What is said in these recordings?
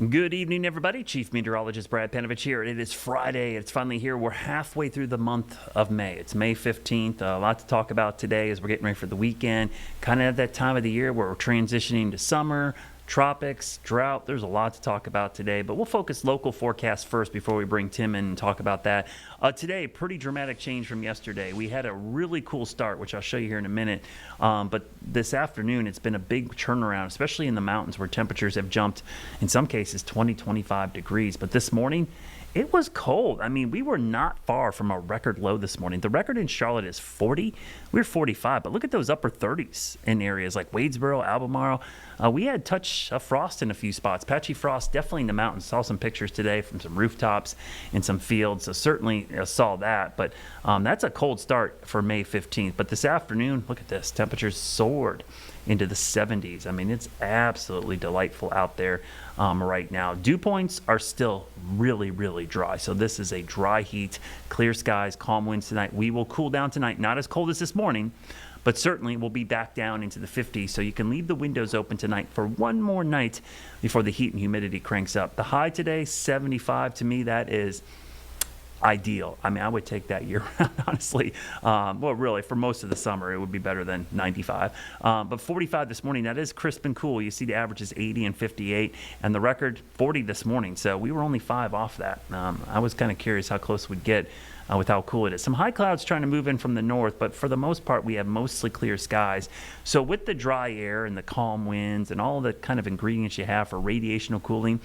Good evening, everybody. Chief Meteorologist Brad Panovich here. It is Friday. It's finally here. We're halfway through the month of May. It's May 15th. A lot to talk about today as we're getting ready for the weekend. Kind of at that time of the year where we're transitioning to summer, tropics, drought. There's a lot to talk about today, but we'll focus local forecast first before we bring Tim in and talk about that. Today, pretty dramatic change from yesterday. We had a really cool start, which I'll show you here in a minute. But this afternoon, it's been a big turnaround, especially in the mountains where temperatures have jumped, in some cases, 20, 25 degrees. But this morning, it was cold. I mean, we were not far from a record low this morning. The record in Charlotte is 40. We're 45, but look at those upper 30s in areas like Wadesboro, Albemarle. We had touch of frost in a few spots. Patchy frost definitely in the mountains. Saw some pictures today from some rooftops and some fields, so certainly saw that. But that's a cold start for May 15th. But this afternoon, look at this. Temperatures soared into the 70s. I mean, it's absolutely delightful out there right now. Dew points are still really, really dry. So this is a dry heat, clear skies, calm winds tonight. We will cool down tonight, not as cold as this morning, but certainly we'll be back down into the 50s. So you can leave the windows open tonight for one more night before the heat and humidity cranks up. The high today, 75. To me, that is ideal. I mean, I would take that year round, honestly. Well, really, for most of the summer, it would be better than 95. But 45 this morning, that is crisp and cool. You see the average is 80 and 58, and the record 40 this morning. So we were only 5 off that. I was kind of curious how close we'd get with how cool it is. Some high clouds trying to move in from the north, but for the most part, we have mostly clear skies. So with the dry air and the calm winds and all the kind of ingredients you have for radiational cooling,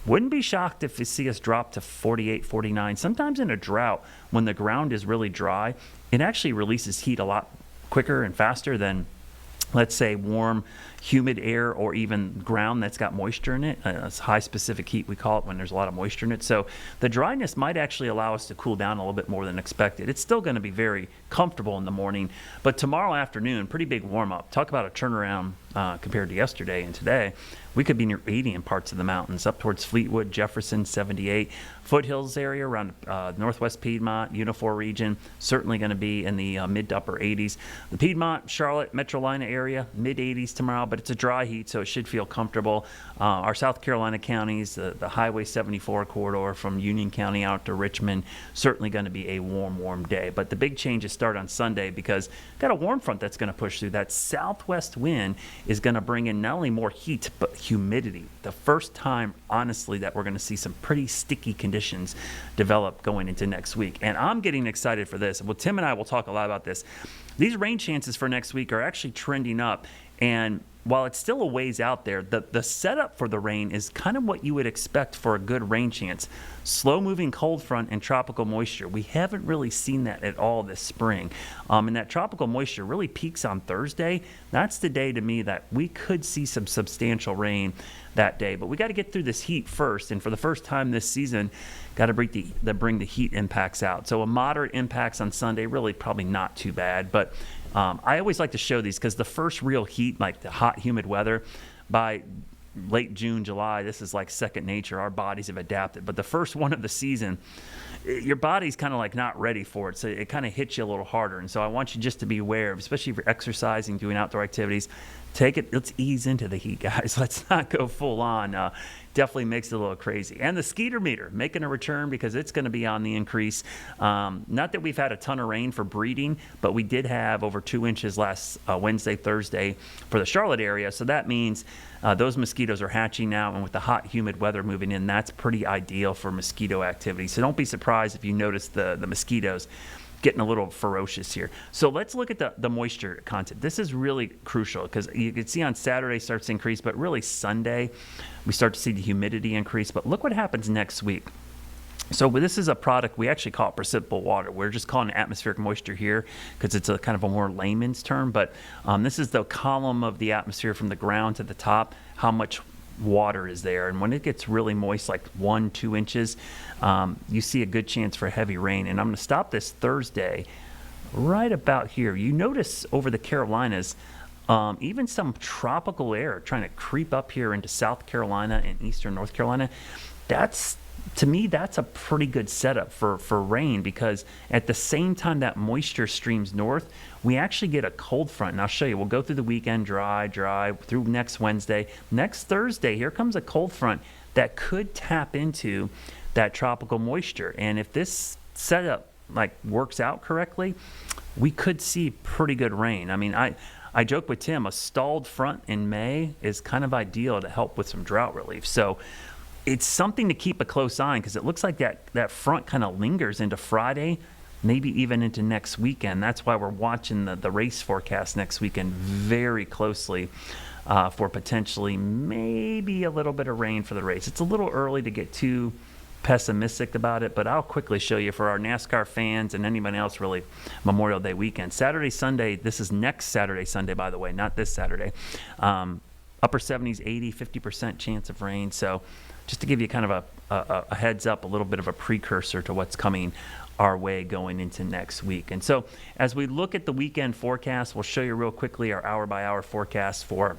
wouldn't be shocked if you see us drop to 48, 49. Sometimes in a drought, when the ground is really dry, it actually releases heat a lot quicker and faster than, let's say, warm, humid air or even ground that's got moisture in it. It's high specific heat, we call it, when there's a lot of moisture in it. So the dryness might actually allow us to cool down a little bit more than expected. It's still going to be very comfortable in the morning, but tomorrow afternoon, pretty big warm up. Talk about a turnaround compared to yesterday and today. We could be near 80 in parts of the mountains, up towards Fleetwood, Jefferson, 78. Foothills area around northwest Piedmont, Unifor region, certainly going to be in the mid to upper 80s. The Piedmont, Charlotte, Metrolina area, mid 80s tomorrow, but it's a dry heat, so it should feel comfortable. Our South Carolina counties, the Highway 74 corridor from Union County out to Richmond, certainly going to be a warm, warm day. But the big changes start on Sunday because got a warm front that's going to push through. That southwest wind is going to bring in not only more heat, but humidity. The first time, honestly, that we're going to see some pretty sticky conditions develop going into next week. And I'm getting excited for this. Well, Tim and I will talk a lot about this. These rain chances for next week are actually trending up. And while it's still a ways out there, the setup for the rain is kind of what you would expect for a good rain chance. Slow-moving cold front and tropical moisture. We haven't really seen that at all this spring. And that tropical moisture really peaks on Thursday. That's the day to me that we could see some substantial rain that day. But we got to get through this heat first. And for the first time this season, got to bring the heat impacts out. So a moderate impacts on Sunday, really probably not too bad. But I always like to show these because the first real heat, like the hot, humid weather, by late June, July, this is like second nature. Our bodies have adapted. But the first one of the season, your body's kind of like not ready for it. So it kind of hits you a little harder. And so I want you just to be aware of, especially if you're exercising, doing outdoor activities, let's ease into the heat, guys. Let's not go full on. Definitely makes it a little crazy. And the skeeter meter making a return because it's going to be on the increase. Not that we've had a ton of rain for breeding, but we did have over 2 inches last Wednesday, Thursday for the Charlotte area. So that means those mosquitoes are hatching now, and with the hot, humid weather moving in, that's pretty ideal for mosquito activity. So don't be surprised if you notice the mosquitoes getting a little ferocious here. So let's look at the moisture content. This is really crucial because you can see on Saturday starts to increase, but really Sunday we start to see the humidity increase. But look what happens next week. So this is a product, we actually call it precipitable water. We're just calling it atmospheric moisture here because it's a kind of a more layman's term. But this is the column of the atmosphere from the ground to the top, how much water is there. And when it gets really moist, like 1-2 inches, you see a good chance for heavy rain. And I'm going to stop this Thursday right about here. You notice over the Carolinas, even some tropical air trying to creep up here into South Carolina and eastern North Carolina. To me, that's a pretty good setup for rain because at the same time that moisture streams north, we actually get a cold front. And I'll show you. We'll go through the weekend dry through next Wednesday. Next Thursday, here comes a cold front that could tap into that tropical moisture. And if this setup like works out correctly, we could see pretty good rain. I mean, I joke with Tim, a stalled front in May is kind of ideal to help with some drought relief. So it's something to keep a close eye on, because it looks like that front kind of lingers into Friday, maybe even into next weekend. That's why we're watching the race forecast next weekend very closely for potentially maybe a little bit of rain for the race. It's a little early to get too pessimistic about it, but I'll quickly show you for our NASCAR fans and anyone else really, Memorial Day weekend. Saturday, Sunday, this is next Saturday, Sunday, by the way, not this Saturday. Upper 70s, 80, 50% chance of rain. So just to give you kind of a heads up, a little bit of a precursor to what's coming our way going into next week. And so as we look at the weekend forecast, we'll show you real quickly our hour-by-hour forecast for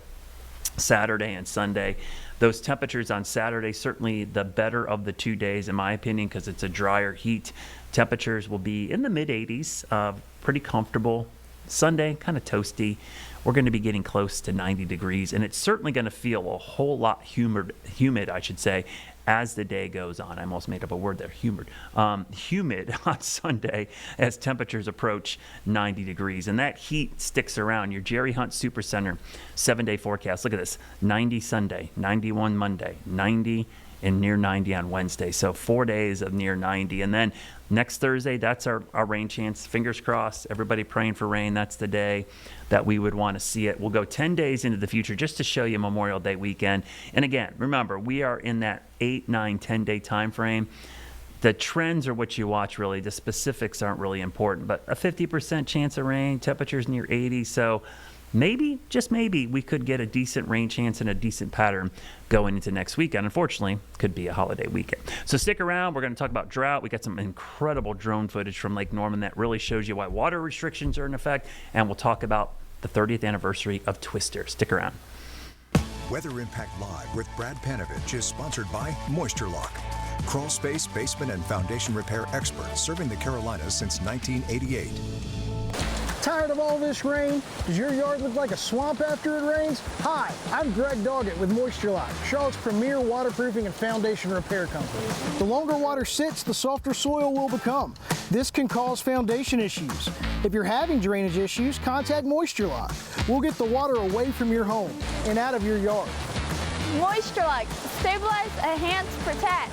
Saturday and Sunday. Those temperatures on Saturday, certainly the better of the 2 days, in my opinion, because it's a drier heat. Temperatures will be in the mid-80s, pretty comfortable. Sunday, kind of toasty. We're going to be getting close to 90 degrees, and it's certainly going to feel a whole lot humid, I should say, as the day goes on. I almost made up a word there, humid on Sunday as temperatures approach 90 degrees. And that heat sticks around. Your Jerry Hunt Supercenter 7-day forecast. Look at this, 90 Sunday, 91 Monday, 90 and near 90 on Wednesday. So 4 days of near 90. And then next Thursday, that's our rain chance. Fingers crossed, everybody praying for rain. That's the day that we would want to see it. We'll go 10 days into the future just to show you Memorial Day weekend. And again, remember, we are in that 8, 9, 10-day time frame. The trends are what you watch, really. The specifics aren't really important. But a 50% chance of rain, temperatures near 80. So maybe, just maybe, we could get a decent rain chance and a decent pattern going into next weekend. Unfortunately, could be a holiday weekend. So stick around. We're going to talk about drought. We got some incredible drone footage from Lake Norman that really shows you why water restrictions are in effect. And we'll talk about the 30th anniversary of Twister. Stick around. Weather Impact Live with Brad Panovich is sponsored by Moisture Lock, crawl space, basement, and foundation repair experts serving the Carolinas since 1988. Tired of all this rain? Does your yard look like a swamp after it rains? Hi, I'm Greg Doggett with Moisture Lock, Charlotte's premier waterproofing and foundation repair company. The longer water sits, the softer soil will become. This can cause foundation issues. If you're having drainage issues, contact Moisture Lock. We'll get the water away from your home and out of your yard. Moisture Lock, stabilize, enhance, protect.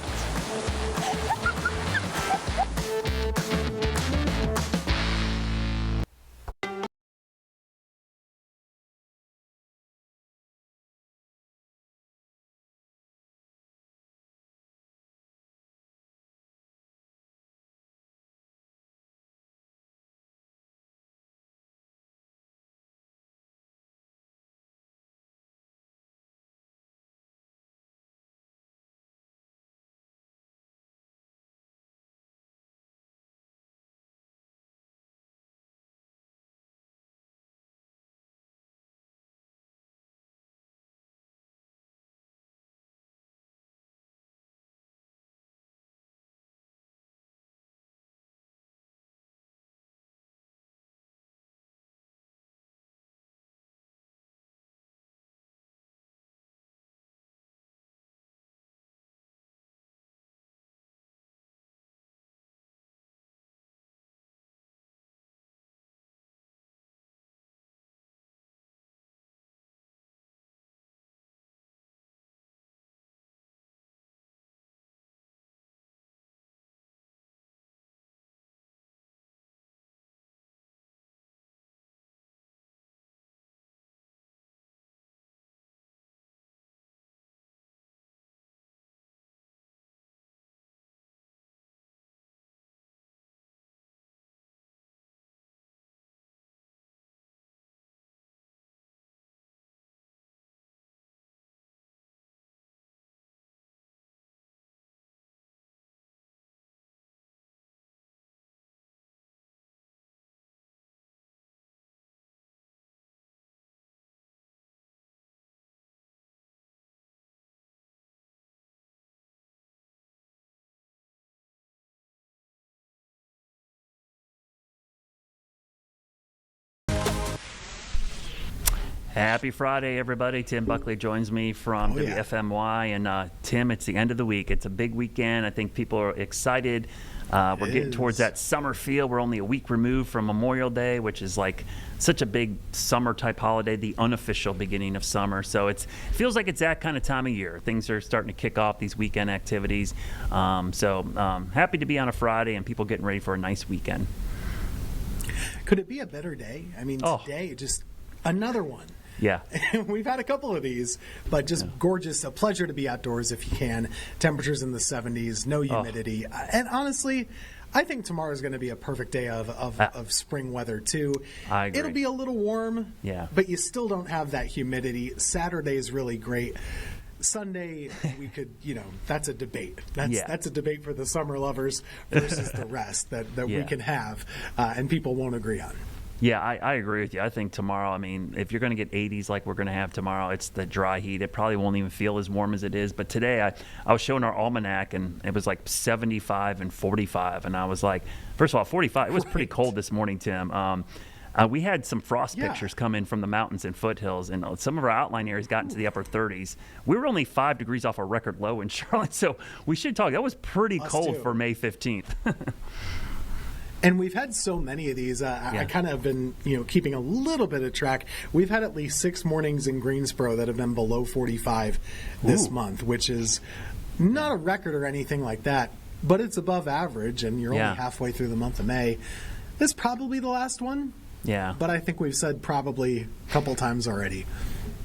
Happy Friday, everybody. Tim Buckley joins me from WFMY. And Tim, it's the end of the week. It's a big weekend. I think people are excited. We're getting towards that summer feel. We're only a week removed from Memorial Day, which is like such a big summer-type holiday, the unofficial beginning of summer. So it feels like it's that kind of time of year. Things are starting to kick off, these weekend activities. Happy to be on a Friday and people getting ready for a nice weekend. Could it be a better day? I mean, today, just another one. Yeah. We've had a couple of these, but just gorgeous. A pleasure to be outdoors if you can. Temperatures in the 70s, no humidity. And honestly, I think tomorrow is going to be a perfect day of spring weather, too. I agree. It'll be a little warm, but you still don't have that humidity. Saturday is really great. Sunday, we could, that's a debate. That's a debate for the summer lovers versus the rest that we can have, and people won't agree on. Yeah, I agree with you. I think tomorrow, I mean, if you're going to get 80s like we're going to have tomorrow, it's the dry heat. It probably won't even feel as warm as it is. But today, I was showing our almanac, and it was like 75 and 45. And I was like, first of all, 45. It was pretty cold this morning, Tim. We had some frost pictures come in from the mountains and foothills, and some of our outline areas got into the upper 30s. We were only 5 degrees off a record low in Charlotte, so we should talk. That was pretty cold for May 15th. And we've had so many of these. I kind of have been, keeping a little bit of track. We've had at least 6 mornings in Greensboro that have been below 45 this month, which is not a record or anything like that, but it's above average, and you're only halfway through the month of May. This is probably the last one. Yeah. But I think we've said probably a couple times already.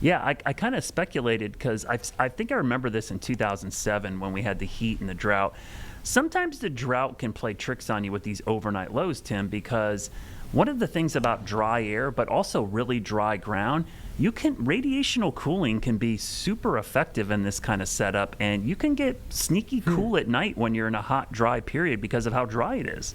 Yeah, I kind of speculated because I think I remember this in 2007 when we had the heat and the drought. Sometimes the drought can play tricks on you with these overnight lows, Tim, because one of the things about dry air, but also really dry ground, radiational cooling can be super effective in this kind of setup, and you can get sneaky cool at night when you're in a hot, dry period because of how dry it is.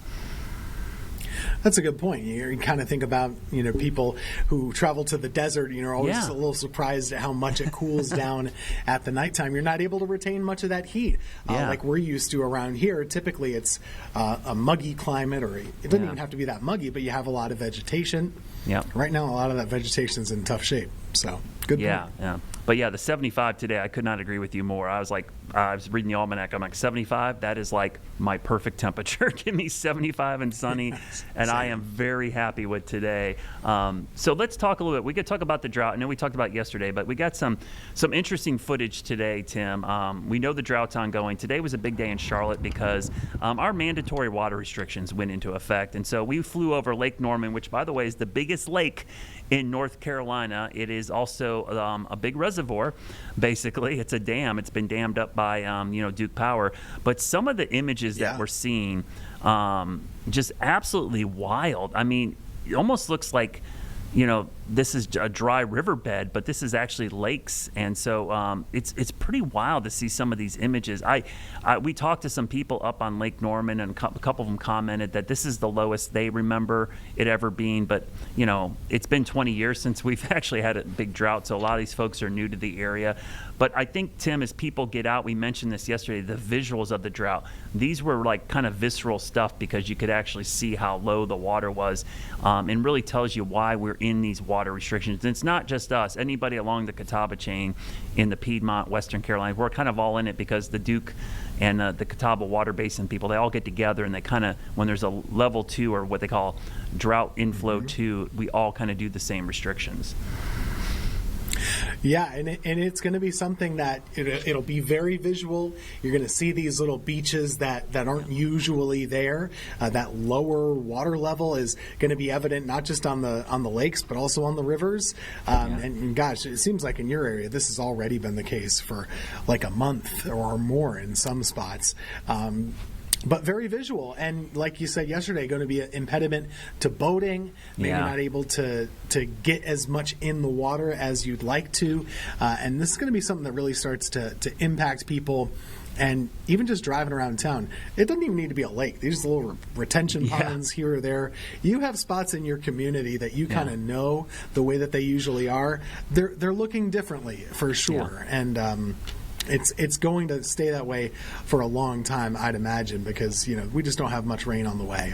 That's a good point. You kind of think about, people who travel to the desert, are always a little surprised at how much it cools down at the nighttime. You're not able to retain much of that heat like we're used to around here. Typically, it's a muggy climate, or it doesn't even have to be that muggy, but you have a lot of vegetation. Yeah. Right now, a lot of that vegetation is in tough shape. So, good point. Yeah. But the 75 today, I could not agree with you more. I was reading the almanac. I'm like, 75, that is like my perfect temperature. Give me 75 and sunny, and I am very happy with today. So let's talk a little bit. We could talk about the drought. I know we talked about it yesterday, but we got some interesting footage today, Tim. We know the drought's ongoing. Today was a big day in Charlotte because our mandatory water restrictions went into effect. And so we flew over Lake Norman, which, by the way, is the biggest lake in North Carolina. It is also a big reservoir, basically. It's a dam. It's been dammed up by Duke Power. But some of the images that we're seeing, just absolutely wild. I mean, it almost looks like, this is a dry riverbed, but this is actually lakes, and so it's pretty wild to see some of these images. We talked to some people up on Lake Norman, and a couple of them commented that this is the lowest they remember it ever being. But it's been 20 years since we've actually had a big drought, so a lot of these folks are new to the area. But I think, Tim, as people get out, we mentioned this yesterday, the visuals of the drought. These were like kind of visceral stuff because you could actually see how low the water was, and really tells you why we're in these water restrictions. And it's not just us. Anybody along the Catawba chain in the Piedmont, Western Carolina, we're kind of all in it because the Duke and the Catawba Water Basin people, they all get together, and they kind of, when there's a level 2 or what they call drought inflow 2, we all kind of do the same restrictions. Yeah, and it's going to be something that it'll be very visual. You're going to see these little beaches that aren't usually there. That lower water level is going to be evident not just on the lakes, but also on the rivers. And gosh, it seems like in your area, this has already been the case for like a month or more in some spots. But very visual, and like you said yesterday, going to be an impediment to boating. Maybe not able to get as much in the water as you'd like to, and this is going to be something that really starts to impact people. And even just driving around town, it doesn't even need to be a lake. These little retention ponds here or there. You have spots in your community that you kind of know the way that they usually are. They're looking differently for sure, and it's going to stay that way for a long time, I'd imagine, because we just don't have much rain on the way.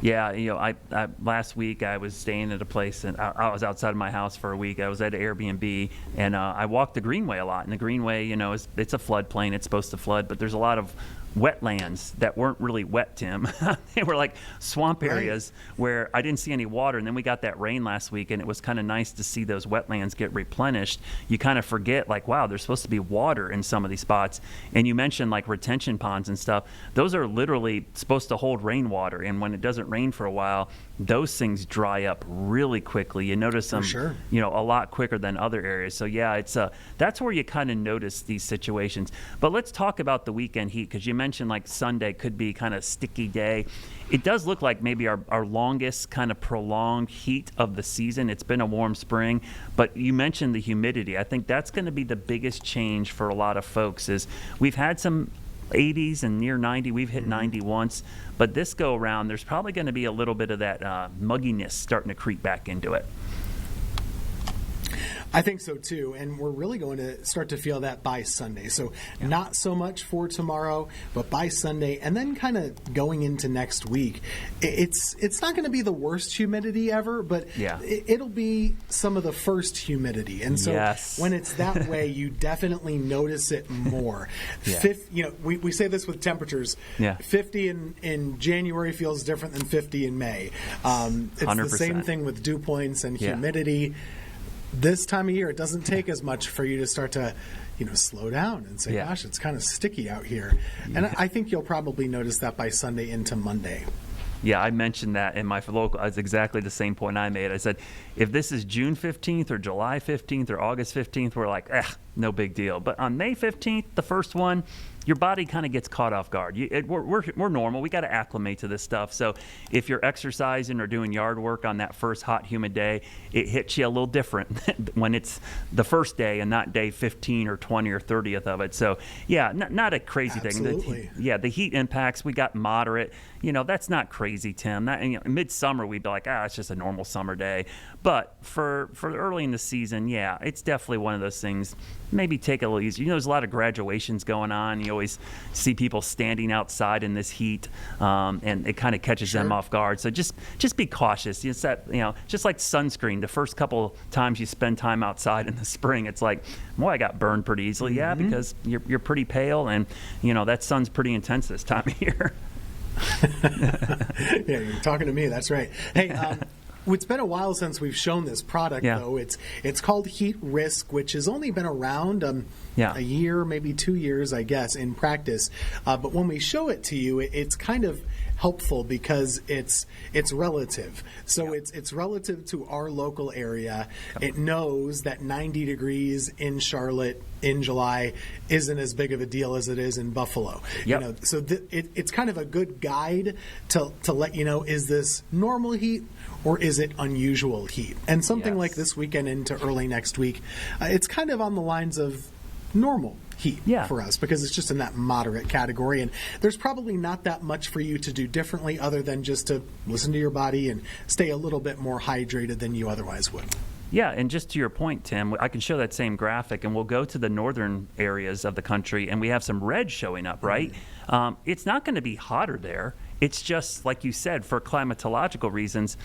Yeah, I last week I was staying at a place, and I was outside of my house for a week. I was at an Airbnb, and I walked the Greenway a lot. And the Greenway, it's a floodplain. It's supposed to flood, but there's a lot of wetlands that weren't really wet, Tim. They were like swamp areas where I didn't see any water. And then we got that rain last week, and it was kind of nice to see those wetlands get replenished. You kind of forget, like, wow, there's supposed to be water in some of these spots. And you mentioned like retention ponds and stuff. Those are literally supposed to hold rainwater. And when it doesn't rain for a while, those things dry up really quickly. You notice them, a lot quicker than other areas. So yeah, that's where you kind of notice these situations. But let's talk about the weekend heat, because you mentioned like Sunday could be kind of sticky day. It does look like maybe our longest kind of prolonged heat of the season. It's been a warm spring, but you mentioned the humidity. I think that's going to be the biggest change for a lot of folks. Is we've had some 80s and near 90. We've hit 90 once, but this go around, there's probably going to be a little bit of that mugginess starting to creep back into it. I think so too, and we're really going to start to feel that by Sunday. So not so much for tomorrow, but by Sunday, and then kind of going into next week. It's not going to be the worst humidity ever, but it'll be some of the first humidity. And so when it's that way, you definitely notice it more. We say this with temperatures. 50 in January feels different than 50 in May. It's 100%. The same thing with dew points and humidity. This time of year, it doesn't take as much for you to start to, slow down and say, gosh, it's kind of sticky out here. And I think you'll probably notice that by Sunday into Monday. Yeah, I mentioned that in my local. It's exactly the same point I made. I said, if this is June 15th or July 15th or August 15th, we're like, no big deal. But on May 15th, the first one, your body kind of gets caught off guard. We're normal. We got to acclimate to this stuff. So if you're exercising or doing yard work on that first hot, humid day, it hits you a little different when it's the first day and not day 15 or 20 or 30th of it. So, yeah, not a crazy thing. The heat impacts, we got moderate. That's not crazy, Tim. Midsummer, we'd be like, it's just a normal summer day. But for early in the season, it's definitely one of those things. Maybe take it a little easier. There's a lot of graduations going on. You always see people standing outside in this heat, and it kind of catches them off guard. So just be cautious. It's that, just like sunscreen. The first couple times you spend time outside in the spring, it's like, boy, I got burned pretty easily. Yeah, because you're pretty pale, and that sun's pretty intense this time of year. Yeah, you're talking to me. That's right. Hey, it's been a while since we've shown this product, though. It's called Heat Risk, which has only been around a year, maybe 2 years, I guess, in practice. But when we show it to you, it's kind of helpful because it's relative. So it's relative to our local area. It knows that 90 degrees in Charlotte in July isn't as big of a deal as it is in Buffalo. So it's kind of a good guide to let you know, is this normal heat or is it unusual heat? And something like this weekend into early next week, it's kind of on the lines of normal heat for us, because it's just in that moderate category, and there's probably not that much for you to do differently other than just to listen to your body and stay a little bit more hydrated than you otherwise would. Yeah, and just to your point, Tim, I can show that same graphic, and we'll go to the northern areas of the country, and we have some red showing up, right? It's not going to be hotter there. It's just, like you said, for climatological reasons,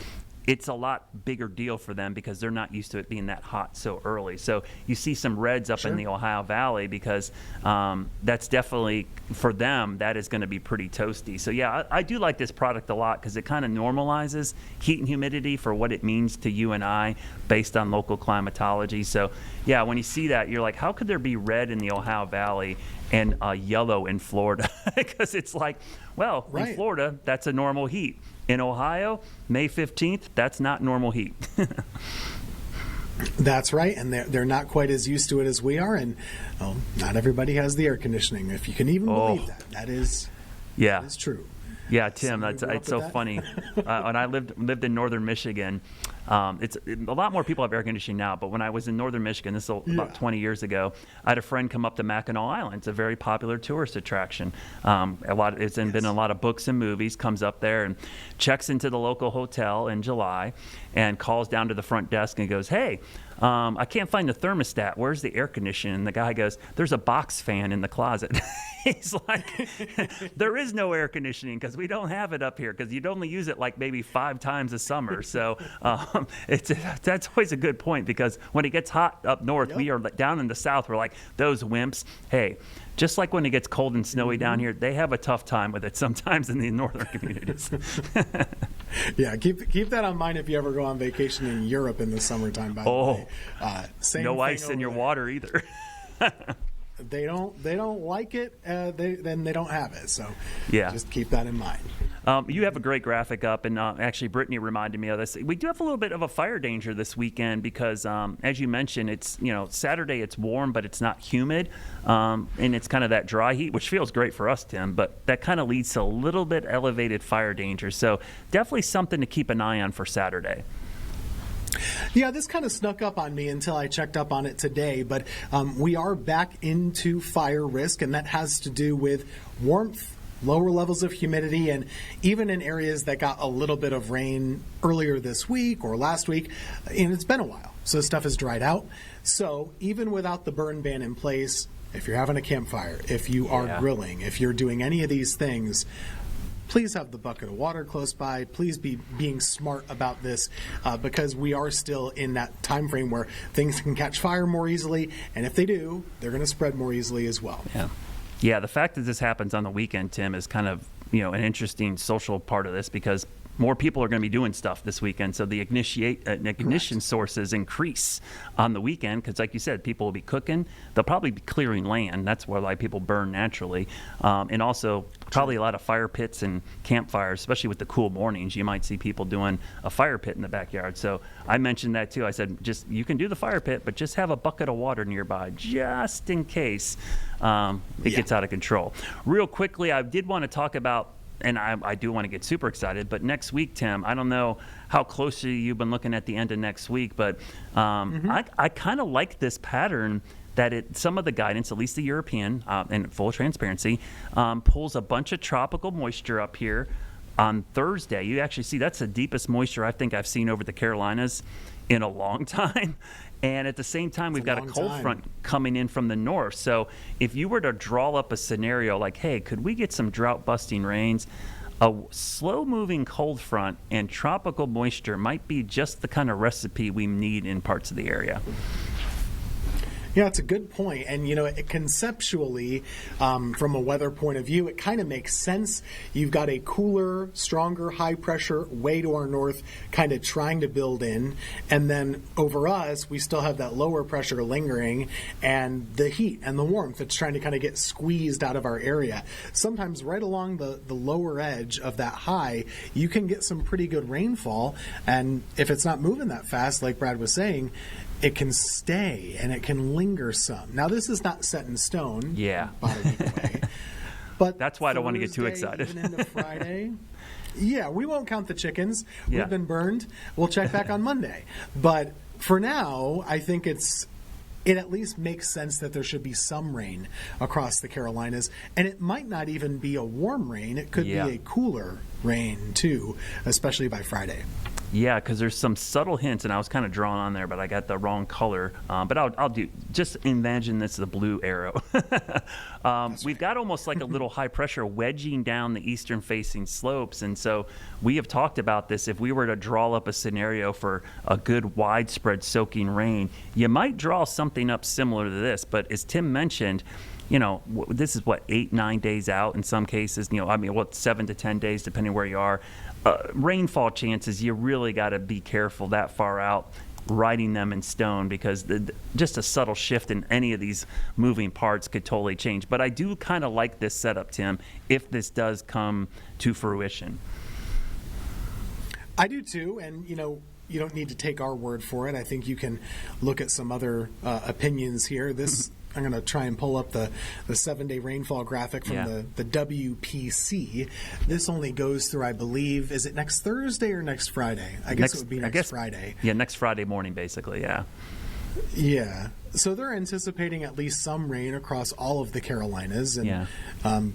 it's a lot bigger deal for them because they're not used to it being that hot so early. So you see some reds up in the Ohio Valley because that's definitely, for them, that is going to be pretty toasty. So yeah, I do like this product a lot because it kind of normalizes heat and humidity for what it means to you and I based on local climatology. So yeah, when you see that, you're like, how could there be red in the Ohio Valley and yellow in Florida? Because it's like, well, in Florida, that's a normal heat. In Ohio, May 15th, that's not normal heat. That's right, and they're not quite as used to it as we are, and not everybody has the air conditioning, if you can even believe that. That is true. Yeah, Tim, it's so funny. When I lived in northern Michigan, It's a lot more people have air conditioning now, but when I was in northern Michigan, this is about 20 years ago, I had a friend come up to Mackinac Island. It's a very popular tourist attraction. It's been in a lot of books and movies, comes up there and checks into the local hotel in July and calls down to the front desk and goes, "Hey, I can't find the thermostat. Where's the air conditioning?" And the guy goes, "There's a box fan in the closet." He's like, "There is no air conditioning because we don't have it up here because you'd only use it like maybe 5 times a summer." So that's always a good point because when it gets hot up north, we are down in the south. We're like, those wimps. Hey, just like when it gets cold and snowy down here, they have a tough time with it sometimes in the northern communities. Yeah, keep that on mind if you ever go on vacation in Europe in the summertime. By the way, no ice in your water either. They don't like it. Then they don't have it. So just keep that in mind. You have a great graphic up, and actually Brittany reminded me of this. We do have a little bit of a fire danger this weekend because, as you mentioned, it's Saturday. It's warm, but it's not humid, and it's kind of that dry heat, which feels great for us, Tim. But that kind of leads to a little bit elevated fire danger. So definitely something to keep an eye on for Saturday. Yeah, this kind of snuck up on me until I checked up on it today, but we are back into fire risk, and that has to do with warmth, lower levels of humidity, and even in areas that got a little bit of rain earlier this week or last week, and it's been a while, so stuff has dried out. So even without the burn ban in place, if you're having a campfire, if you are grilling, if you're doing any of these things, please have the bucket of water close by. Please be being smart about this because we are still in that time frame where things can catch fire more easily, and if they do, they're going to spread more easily as well. Yeah, the fact that this happens on the weekend, Tim, is kind of an interesting social part of this because more people are going to be doing stuff this weekend, so the ignition sources increase on the weekend because, like you said, people will be cooking. They'll probably be clearing land. That's where a lot of people burn naturally. And also probably a lot of fire pits and campfires, especially with the cool mornings. You might see people doing a fire pit in the backyard. So I mentioned that too. I said, you can do the fire pit, but just have a bucket of water nearby just in case it gets out of control. Real quickly, I did want to talk about, and I do want to get super excited, but next week, Tim, I don't know how closely you've been looking at the end of next week, but I kind of like this pattern that some of the guidance, at least the European, and full transparency, pulls a bunch of tropical moisture up here on Thursday. You actually see that's the deepest moisture I think I've seen over the Carolinas in a long time. And at the same time, we've got a cold front coming in from the north. So if you were to draw up a scenario like, hey, could we get some drought-busting rains? A slow-moving cold front and tropical moisture might be just the kind of recipe we need in parts of the area. Yeah, it's a good point. And, conceptually, from a weather point of view, it kind of makes sense. You've got a cooler, stronger, high pressure way to our north kind of trying to build in. And then over us, we still have that lower pressure lingering and the heat and the warmth that's trying to kind of get squeezed out of our area. Sometimes right along the lower edge of that high, you can get some pretty good rainfall. And if it's not moving that fast, like Brad was saying, it can stay and it can linger some. Now, this is not set in stone. Way, but that's why I don't want to get too excited. Even into Friday. Yeah, we won't count the chickens. We've been burned. We'll check back on Monday. But for now, I think it at least makes sense that there should be some rain across the Carolinas. And it might not even be a warm rain. It could be a cooler rain, too, especially by Friday. Yeah, because there's some subtle hints, and I was kind of drawn on there, but I got the wrong color. But I'll do. Just imagine this is a blue arrow. We've got almost like a little high pressure wedging down the eastern-facing slopes, and so we have talked about this. If we were to draw up a scenario for a good widespread soaking rain, you might draw something up similar to this. But as Tim mentioned, this is 8-9 days out in some cases. 7 to 10 days depending where you are. Rainfall chances, you really got to be careful that far out writing them in stone because just a subtle shift in any of these moving parts could totally change. But I do kind of like this setup, Tim, if this does come to fruition. I do too, and you don't need to take our word for it. I think you can look at some other opinions here. This I'm going to try and pull up the 7-day rainfall graphic from the WPC. This only goes through, I believe, is it next Thursday or next Friday? I guess it would be next Friday. Yeah, next Friday morning, basically, yeah. Yeah. So they're anticipating at least some rain across all of the Carolinas, and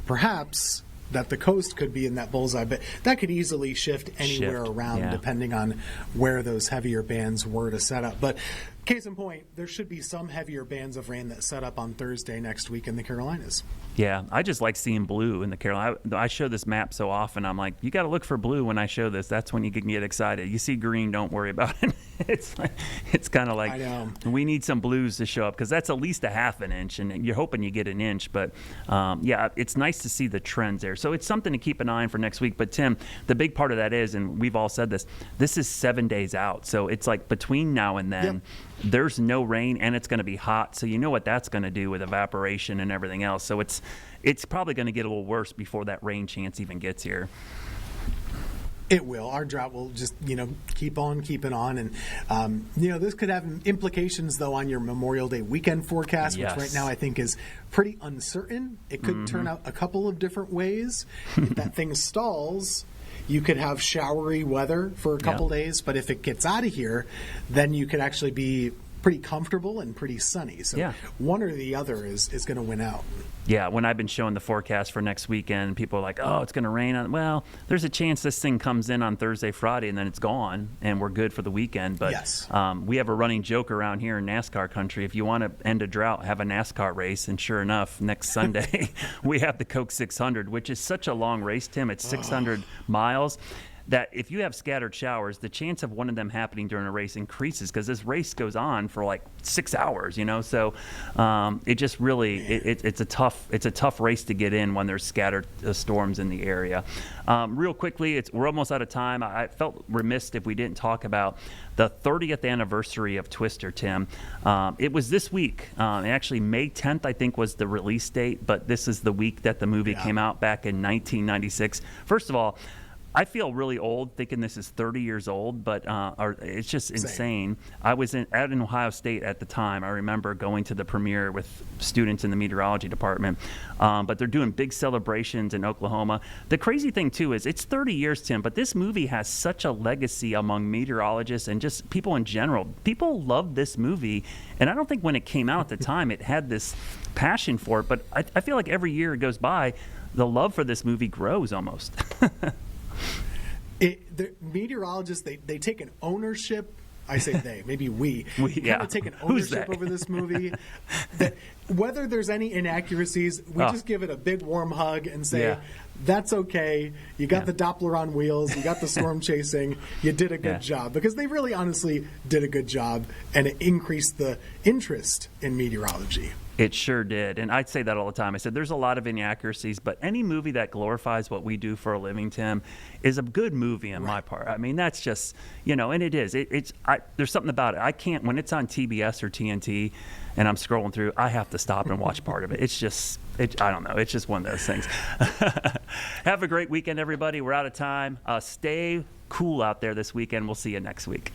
perhaps that the coast could be in that bullseye, but that could easily shift anywhere around depending on where those heavier bands were to set up. But case in point, there should be some heavier bands of rain that set up on Thursday next week in the Carolinas. Yeah, I just like seeing blue in the Carolinas. I show this map so often. I'm like, you got to look for blue when I show this. That's when you can get excited. You see green, don't worry about it. It's kind of like we need some blues to show up because that's at least a half an inch, and you're hoping you get an inch. But it's nice to see the trends there. So it's something to keep an eye on for next week. But Tim, the big part of that is, and we've all said this is 7 days out. So it's like between now and then. There's no rain, and it's going to be hot, so you know what that's going to do with evaporation and everything else. So it's probably going to get a little worse before that rain chance even gets here. It will. Our drought will just, keep on keeping on. And, this could have implications, though, on your Memorial Day weekend forecast, which right now I think is pretty uncertain. It could turn out a couple of different ways. If that thing stalls, you could have showery weather for a couple days, but if it gets out of here, then you could actually be pretty comfortable and pretty sunny. So one or the other is going to win out. Yeah, when I've been showing the forecast for next weekend, people are like, oh, it's going to rain. Well, there's a chance this thing comes in on Thursday, Friday, and then it's gone, and we're good for the weekend. But we have a running joke around here in NASCAR country. If you want to end a drought, have a NASCAR race. And sure enough, next Sunday, we have the Coke 600, which is such a long race, Tim. It's 600 miles. That if you have scattered showers, the chance of one of them happening during a race increases because this race goes on for like 6 hours, So it just really it's a tough race to get in when there's scattered storms in the area. Real quickly, we're almost out of time. I felt remiss if we didn't talk about the 30th anniversary of Twister, Tim. It was this week. Actually, May 10th, I think, was the release date, but this is the week that the movie came out back in 1996. First of all, I feel really old thinking this is 30 years old, but it's just insane. I was out in Ohio State at the time. I remember going to the premiere with students in the meteorology department, but they're doing big celebrations in Oklahoma. The crazy thing, too, is it's 30 years, Tim, but this movie has such a legacy among meteorologists and just people in general. People love this movie, and I don't think when it came out at the time it had this passion for it, but I feel like every year it goes by, the love for this movie grows almost. The meteorologists, they take an ownership. I say they, maybe we kind of take an ownership over this movie. That whether there's any inaccuracies, we just give it a big warm hug and say, that's okay. You got the Doppler on wheels. You got the storm chasing. You did a good job. Because they really honestly did a good job, and it increased the interest in meteorology. It sure did. And I'd say that all the time. I said there's a lot of inaccuracies, but any movie that glorifies what we do for a living, Tim, is a good movie on my part. I mean, that's just, and it is. There's something about it. I can't, when it's on TBS or TNT and I'm scrolling through, I have to stop and watch part of it. It's just, I don't know. It's just one of those things. Have a great weekend, everybody. We're out of time. Stay cool out there this weekend. We'll see you next week.